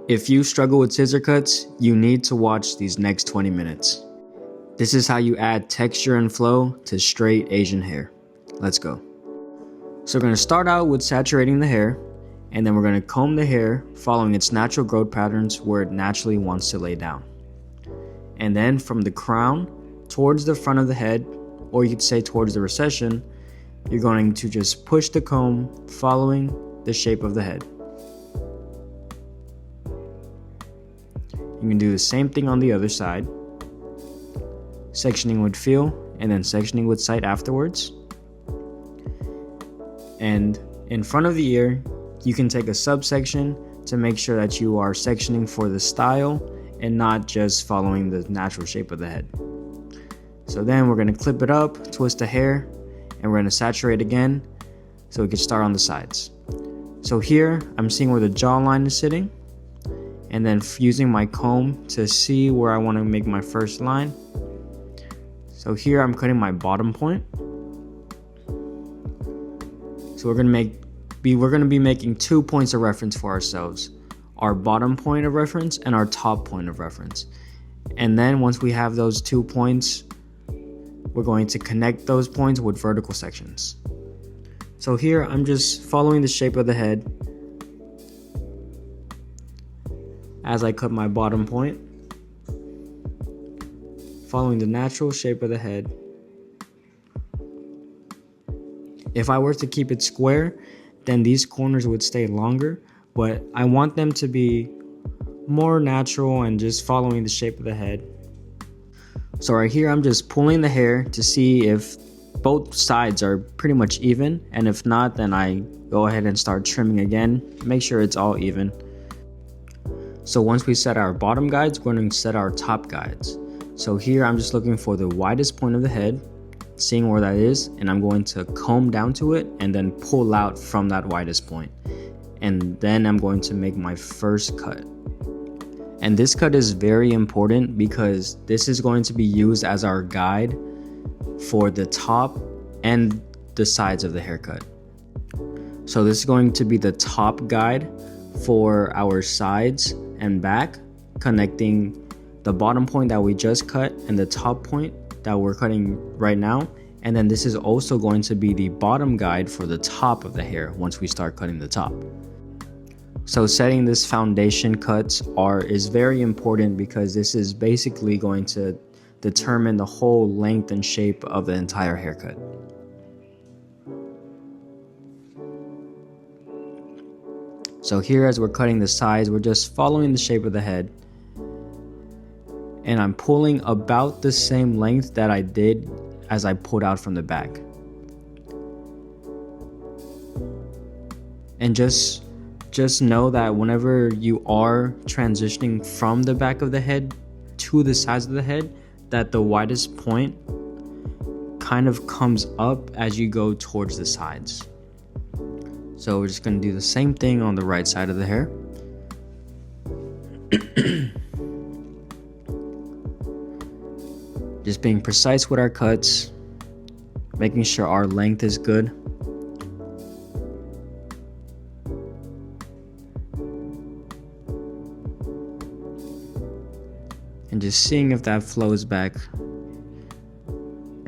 If you struggle with scissor cuts, you need to watch these next 20 minutes. This is how you add texture and flow to straight Asian hair. Let's go. So we're going to start out with saturating the hair, and then we're going to comb the hair following its natural growth patterns where it naturally wants to lay down. And then from the crown towards the front of the head, or you could say towards the recession, you're going to just push the comb following the shape of the head. You can do the same thing on the other side, sectioning with feel and then sectioning with sight afterwards. And in front of the ear, you can take a subsection to make sure that you are sectioning for the style and not just following the natural shape of the head. So then we're going to clip it up, twist the hair, and we're going to saturate again so we can start on the sides. So here I'm seeing where the jawline is sitting, and then using my comb to see where I want to make my first line. So here I'm cutting my bottom point. So we're going to be making 2 points of reference for ourselves. Our bottom point of reference and our top point of reference. And then once we have those 2 points, we're going to connect those points with vertical sections. So here I'm just following the shape of the head as I cut my bottom point, following the natural shape of the head. If I were to keep it square, then these corners would stay longer, but I want them to be more natural and just following the shape of the head. So right here, I'm just pulling the hair to see if both sides are pretty much even, and if not, then I go ahead and start trimming again, make sure it's all even. So once we set our bottom guides, we're going to set our top guides. So here I'm just looking for the widest point of the head, seeing where that is, and I'm going to comb down to it and then pull out from that widest point. And then I'm going to make my first cut. And this cut is very important because this is going to be used as our guide for the top and the sides of the haircut. So this is going to be the top guide for our sides and back, connecting the bottom point that we just cut and the top point that we're cutting right now. And then this is also going to be the bottom guide for the top of the hair once we start cutting the top. So setting this foundation cuts is very important because this is basically going to determine the whole length and shape of the entire haircut. So here as we're cutting the sides, we're just following the shape of the head. And I'm pulling about the same length that I did as I pulled out from the back. And just know that whenever you are transitioning from the back of the head to the sides of the head, that the widest point kind of comes up as you go towards the sides. So we're just going to do the same thing on the right side of the hair. Just being precise with our cuts, making sure our length is good. And just seeing if that flows back.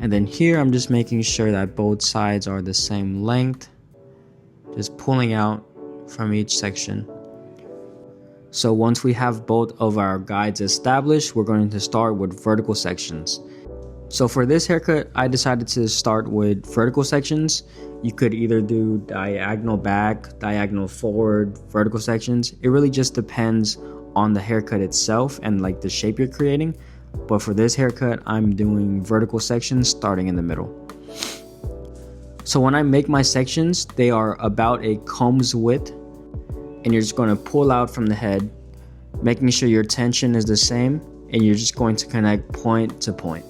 And then here I'm just making sure that both sides are the same length, just pulling out from each section. So once we have both of our guides established, we're going to start with vertical sections. So for this haircut, I decided to start with vertical sections. You could either do diagonal back, diagonal forward, vertical sections. It really just depends on the haircut itself and like the shape you're creating. But for this haircut, I'm doing vertical sections starting in the middle. So when I make my sections, they are about a comb's width, and you're just going to pull out from the head, making sure your tension is the same, and you're just going to connect point to point.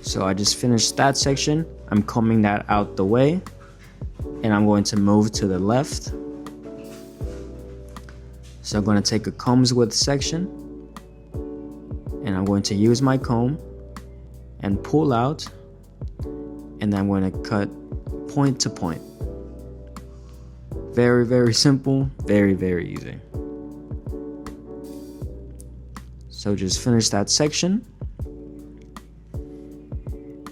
So I just finished that section. I'm combing that out the way, and I'm going to move to the left. So I'm going to take a comb's width section, and I'm going to use my comb and pull out, and then I'm going to cut point to point. Very, very simple, very, very easy. So just finish that section.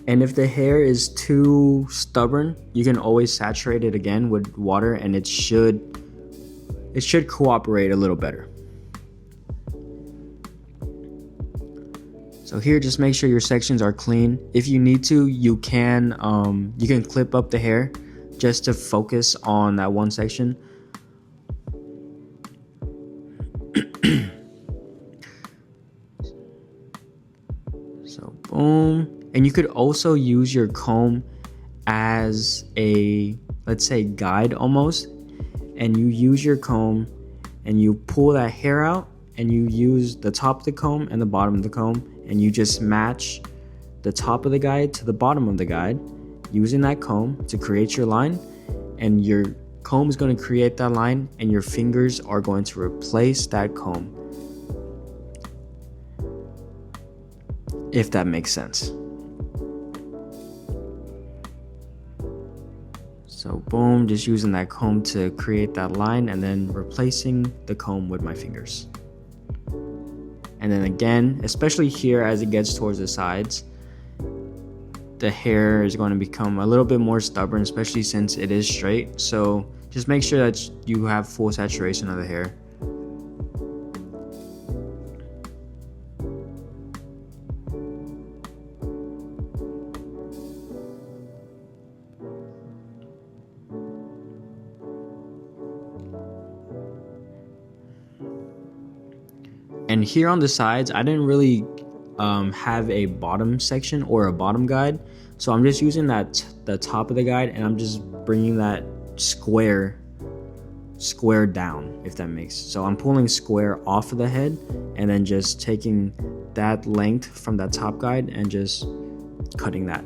And if the hair is too stubborn, you can always saturate it again with water, and it should cooperate a little better. So here, just make sure your sections are clean. If you need to, you can clip up the hair just to focus on that one section. So boom. And you could also use your comb as a, let's say, guide almost. And you use your comb and you pull that hair out, and you use the top of the comb and the bottom of the comb, and you just match the top of the guide to the bottom of the guide using that comb to create your line. And your comb is going to create that line, and your fingers are going to replace that comb, if that makes sense. So boom, just using that comb to create that line, and then replacing the comb with my fingers. And then again, especially here as it gets towards the sides, the hair is going to become a little bit more stubborn, especially since it is straight. So just make sure that you have full saturation of the hair. And here on the sides, I didn't really have a bottom section or a bottom guide, so I'm just using the top of the guide, and I'm just bringing that square down, if that makes. So I'm pulling square off of the head, and then just taking that length from that top guide and just cutting that.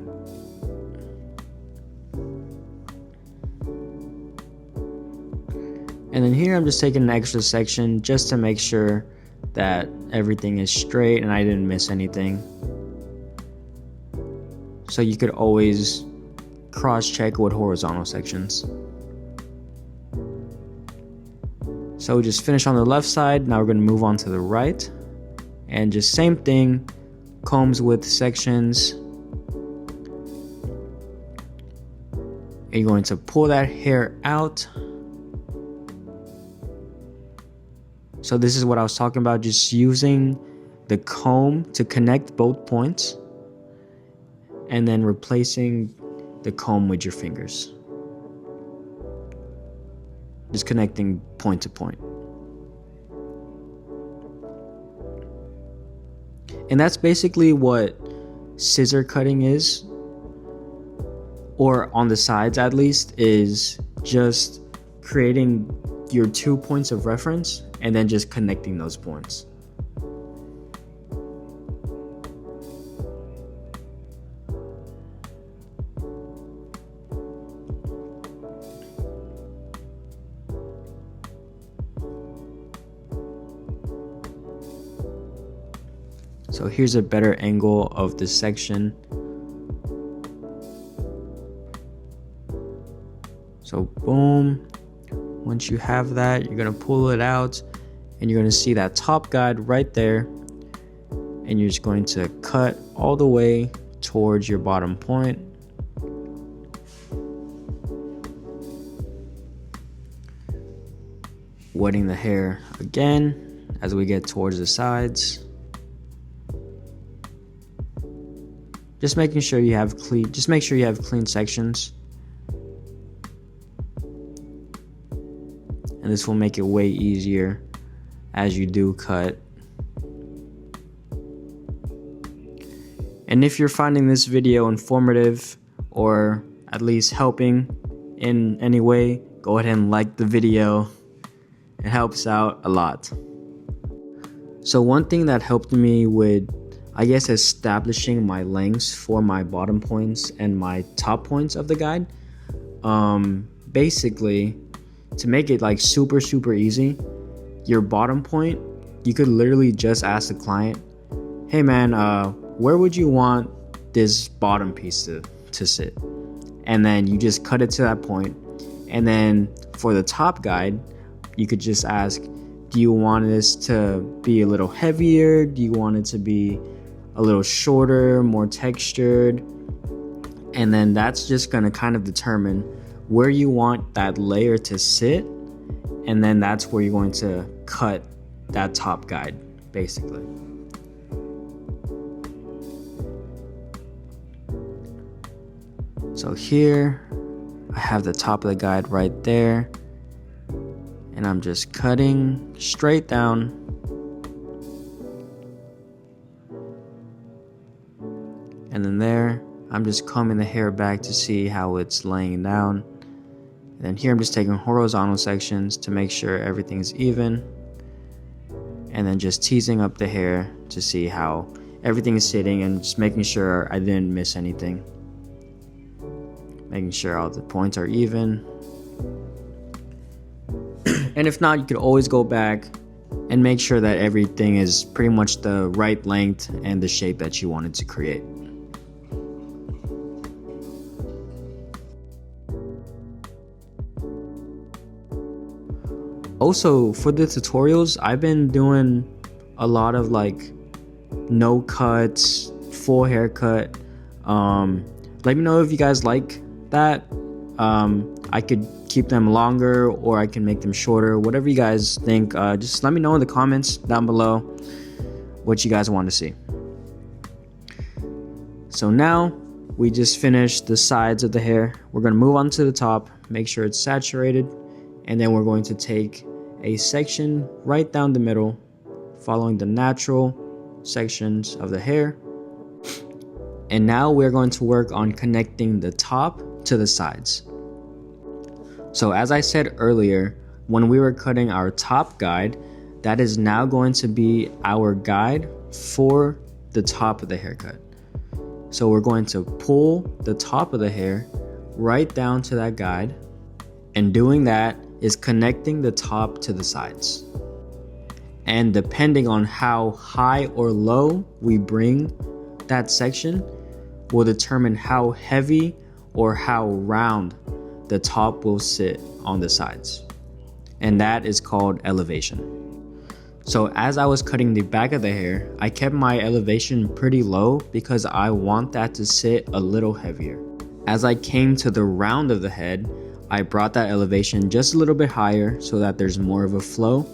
And then here I'm just taking an extra section just to make sure that everything is straight and I didn't miss anything. So you could always cross-check with horizontal sections. So just finish on the left side. Now we're going to move on to the right, and just same thing, combs with sections. And you're going to pull that hair out. So this is what I was talking about, just using the comb to connect both points, and then replacing the comb with your fingers. Just connecting point to point. And that's basically what scissor cutting is, or on the sides at least, is just creating your 2 points of reference and then just connecting those points. So here's a better angle of this section. So boom. Once you have that, you're going to pull it out, and you're going to see that top guide right there, and you're just going to cut all the way towards your bottom point. Wetting the hair again as we get towards the sides. Just making sure you have clean sections. And this will make it way easier as you do cut. And if you're finding this video informative, or at least helping in any way, go ahead and like the video. It helps out a lot. So one thing that helped me with, I guess, establishing my lengths for my bottom points and my top points of the guide, basically, to make it like super easy, your bottom point, you could literally just ask the client, hey man, where would you want this bottom piece to sit? And then you just cut it to that point, And then for the top guide, you could just ask, do you want this to be a little heavier? Do you want it to be a little shorter, more textured? And then that's just gonna kind of determine where you want that layer to sit. And then that's where you're going to cut that top guide, basically. So here, I have the top of the guide right there. And I'm just cutting straight down. And then there, I'm just combing the hair back to see how it's laying down. And then here I'm just taking horizontal sections to make sure everything's even. And then just teasing up the hair to see how everything is sitting and just making sure I didn't miss anything. Making sure all the points are even. And if not, you could always go back and make sure that everything is pretty much the right length and the shape that you wanted to create. Also, for the tutorials, I've been doing a lot of like no cuts, full haircut. Let me know if you guys like that. I could keep them longer or I can make them shorter, whatever you guys think. Just let me know in the comments down below what you guys want to see. So now we just finished the sides of the hair. We're going to move on to the top, make sure it's saturated, and then we're going to take a section right down the middle, following the natural sections of the hair. And now we're going to work on connecting the top to the sides. So as I said earlier, when we were cutting our top guide, that is now going to be our guide for the top of the haircut. So we're going to pull the top of the hair right down to that guide, and doing that is connecting the top to the sides. And depending on how high or low we bring that section will determine how heavy or how round the top will sit on the sides. And that is called elevation. So as I was cutting the back of the hair, I kept my elevation pretty low because I want that to sit a little heavier. As I came to the round of the head, I brought that elevation just a little bit higher so that there's more of a flow.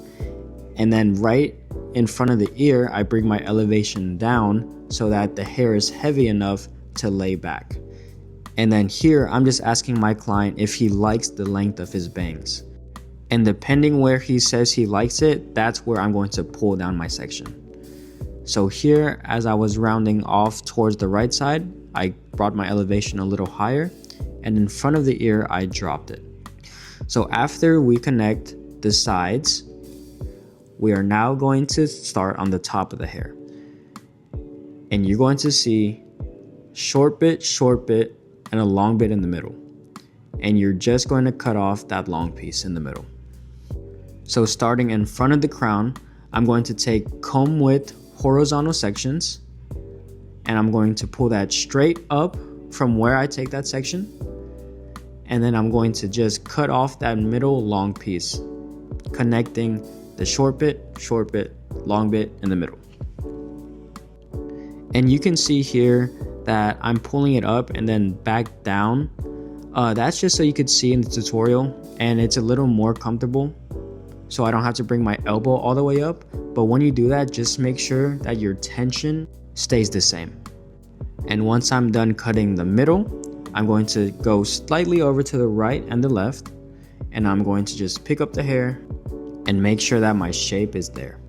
And then right in front of the ear, I bring my elevation down so that the hair is heavy enough to lay back. And then here, I'm just asking my client if he likes the length of his bangs. And depending where he says he likes it, that's where I'm going to pull down my section. So here, as I was rounding off towards the right side, I brought my elevation a little higher, and in front of the ear, I dropped it. So after we connect the sides, we are now going to start on the top of the hair. And you're going to see short bit, and a long bit in the middle. And you're just going to cut off that long piece in the middle. So starting in front of the crown, I'm going to take comb width horizontal sections, and I'm going to pull that straight up from where I take that section. And then I'm going to just cut off that middle long piece, connecting the short bit, long bit in the middle. And you can see here that I'm pulling it up and then back down. That's just so you could see in the tutorial, and it's a little more comfortable, so I don't have to bring my elbow all the way up. But when you do that, just make sure that your tension stays the same. And once I'm done cutting the middle, I'm going to go slightly over to the right and the left, and I'm going to just pick up the hair and make sure that my shape is there.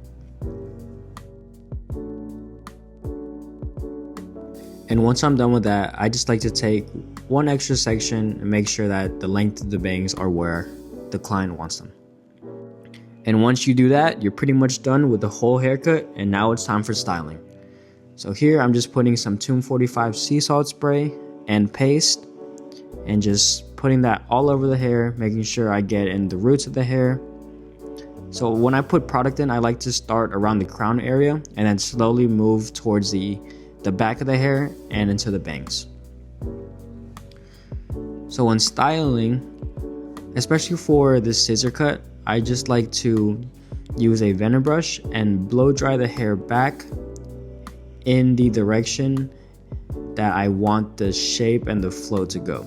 And once I'm done with that, I just like to take one extra section and make sure that the length of the bangs are where the client wants them. And once you do that, you're pretty much done with the whole haircut, and now it's time for styling. So here I'm just putting some Tomb 45 sea salt spray and paste, and just putting that all over the hair, making sure I get in the roots of the hair. So when I put product in, I like to start around the crown area and then slowly move towards the back of the hair and into the bangs. So when styling, Especially for this scissor cut, I just like to use a vendor brush and blow dry the hair back in the direction that I want the shape and the flow to go.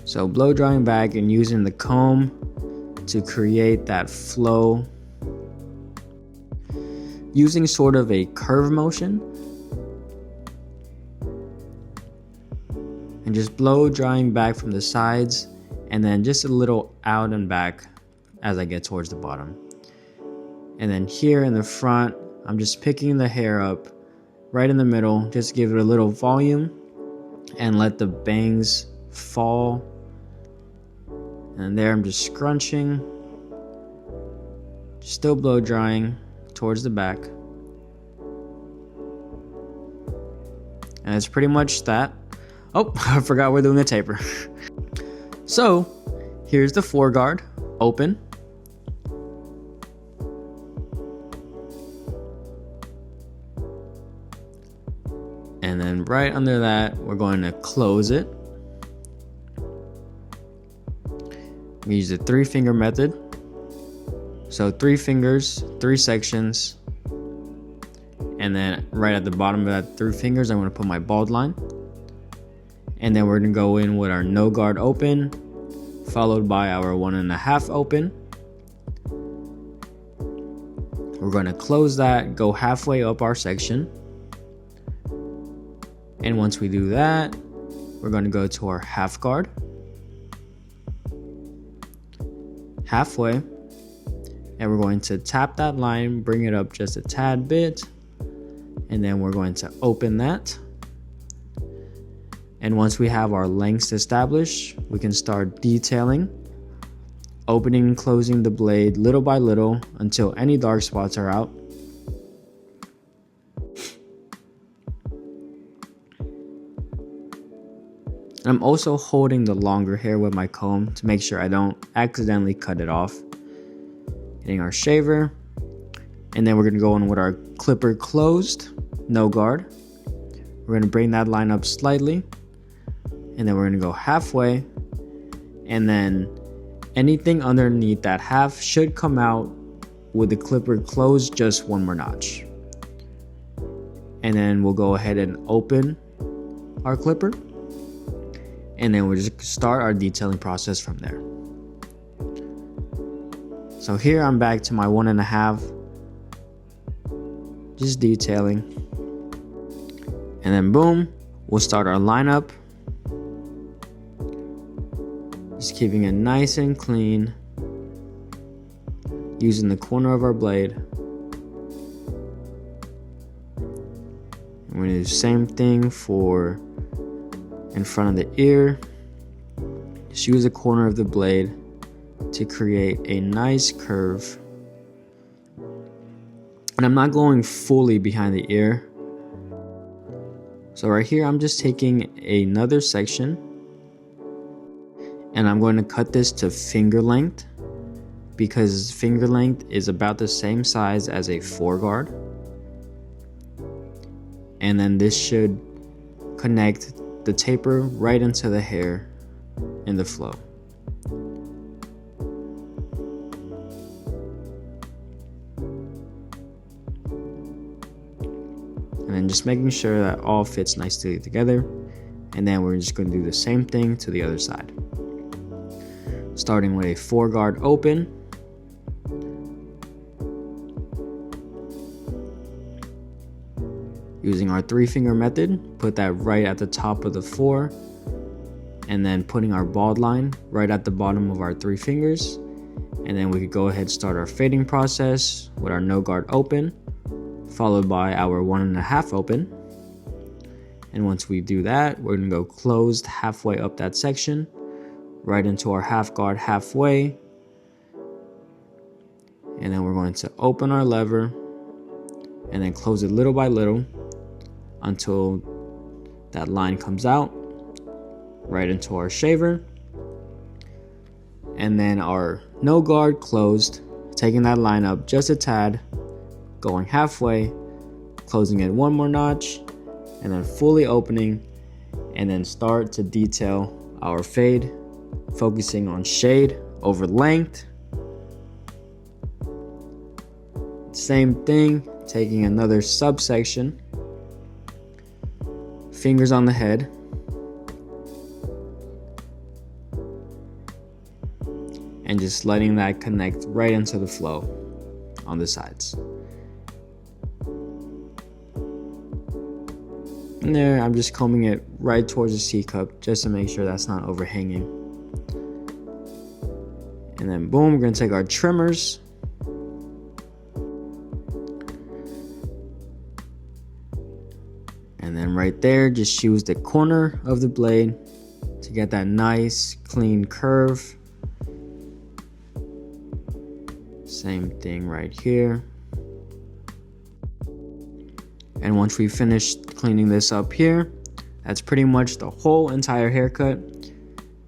So blow drying back and using the comb to create that flow, using sort of a curve motion, and just blow drying back from the sides and then just a little out and back as I get towards the bottom. And then here in the front, I'm just picking the hair up right in the middle, just give it a little volume and let the bangs fall. And there I'm just scrunching, still blow drying towards the back. And it's pretty much that. Oh, I forgot we're doing a taper. So here's the foreguard, open. And then right under that, we're going to close it. We use the 3-finger method. So 3 fingers, 3 sections. And then right at the bottom of that 3 fingers, I'm going to put my bald line. And then we're going to go in with our no guard open, followed by our 1.5 open. We're going to close that, go halfway up our section. And once we do that, we're going to go to our half guard, halfway, and we're going to tap that line, bring it up just a tad bit, and then we're going to open that. And once we have our lengths established, we can start detailing, opening and closing the blade little by little until any dark spots are out. I'm also holding the longer hair with my comb to make sure I don't accidentally cut it off. Getting our shaver, and then we're gonna go in with our clipper closed, no guard. We're gonna bring that line up slightly, and then we're gonna go halfway, and then anything underneath that half should come out with the clipper closed just one more notch. And then we'll go ahead and open our clipper, and then we'll just start our detailing process from there. So here I'm back to my 1.5, just detailing. And then boom, we'll start our lineup. Just keeping it nice and clean, using the corner of our blade. We're gonna do the same thing for in front of the ear. Just use the corner of the blade to create a nice curve. And I'm not going fully behind the ear. So right here, I'm just taking another section and I'm going to cut this to finger length, because finger length is about the same size as a foreguard. And then this should connect the taper right into the hair in the flow. And then just making sure that all fits nicely together. And then we're just going to do the same thing to the other side. Starting with a foreguard open. Using our 3-finger method, put that right at the top of the 4, and then putting our bald line right at the bottom of our 3 fingers. And then we could go ahead and start our fading process with our no guard open, followed by our 1.5 open. And once we do that, we're gonna go closed halfway up that section, right into our half guard halfway. And then we're going to open our lever and then close it little by little until that line comes out right into our shaver. And then our no guard closed, taking that line up just a tad, going halfway, closing it one more notch, and then fully opening, and then start to detail our fade, focusing on shade over length. Same thing, taking another subsection, fingers on the head, and just letting that connect right into the flow on the sides. And there, I'm just combing it right towards the C-cup just to make sure that's not overhanging. And then boom, we're gonna take our trimmers. And then right there, just use the corner of the blade to get that nice, clean curve. Same thing right here. And once we finish cleaning this up here, that's pretty much the whole entire haircut.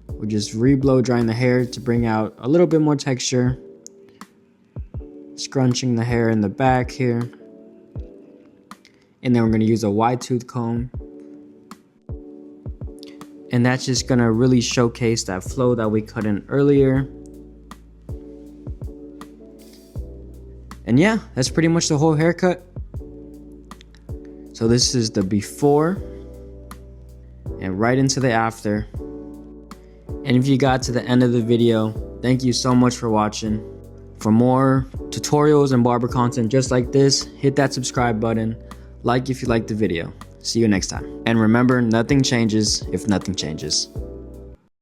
We're just re-blow drying the hair to bring out a little bit more texture. Scrunching the hair in the back here. And then we're gonna use a wide tooth comb. And that's just gonna really showcase that flow that we cut in earlier. And yeah, that's pretty much the whole haircut. So this is the before and right into the after. And if you got to the end of the video, thank you so much for watching. For more tutorials and barber content just like this, hit that subscribe button, like if you liked the video. See you next time. And remember, nothing changes if nothing changes.